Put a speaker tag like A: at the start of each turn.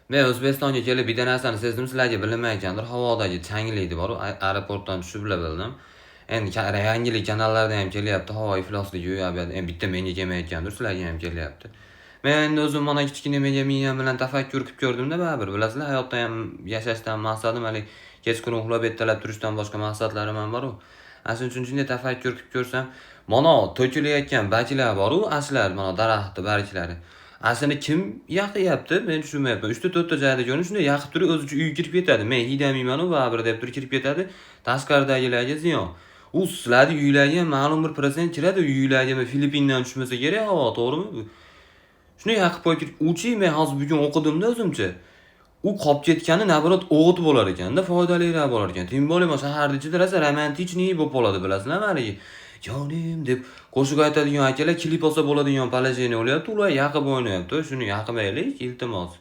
A: Men O'zbekistonga kelib bitta narsani sezdim, sizlarga bilinmayotgandir. Havodagi changlikni bor, aeroportdan tushib bildim. Endi yangilik kanallarda ham kelyapti, havo iflosligi yo'yapti. Endi bitta menga kelmayotgandir, sizlarga ham kelyapti. Men endi o'zim mana kichkina menga miyam bilan tafakkur qilib ko'rdimda, baribir bilasizlar, hayotda ham yashashdan maqsadim hali kechqurun uxlab ertalab turishdan boshqa maqsadlarim ham bor-ku. Ana shuning uchun shunday tafakkur qilib ko'rsam, mana to'kilayotgan baklar bor-ku, aslar mana daraxtni barglari. Aslida kim yaqyapti? Men tushunmayapman. 3-4 joyda ko'rdim, shunday yaqib turib o'zicha uyga kirib ketadi. Men hidamayman-ku, baribir deb turib kirib ketadi. Tashqaridagilarga ziyon. U sizlarning uylarga ham ma'lum bir prosent kiradi, uylarga Filippindan tushmasa kerak havo, to'g'rimi? Shunday yaqib qo'yib, uchi men hozir bugun o'qidimda o'zimcha. U qolib ketgani nabrot o'g'it bo'lar ekanda, foydaliroq bo'lar ekan. Tim bo'lib, shaharda ichida rosa romantichniy bo'lib qoladi, bilasizlarmi haligi? Jonim deb qo'shiq aytadigan akalar klip olsa bo'ladigan положение o'lyapti, ular yaqib o'ynayapti. Shuni yoqmaylik, iltimos.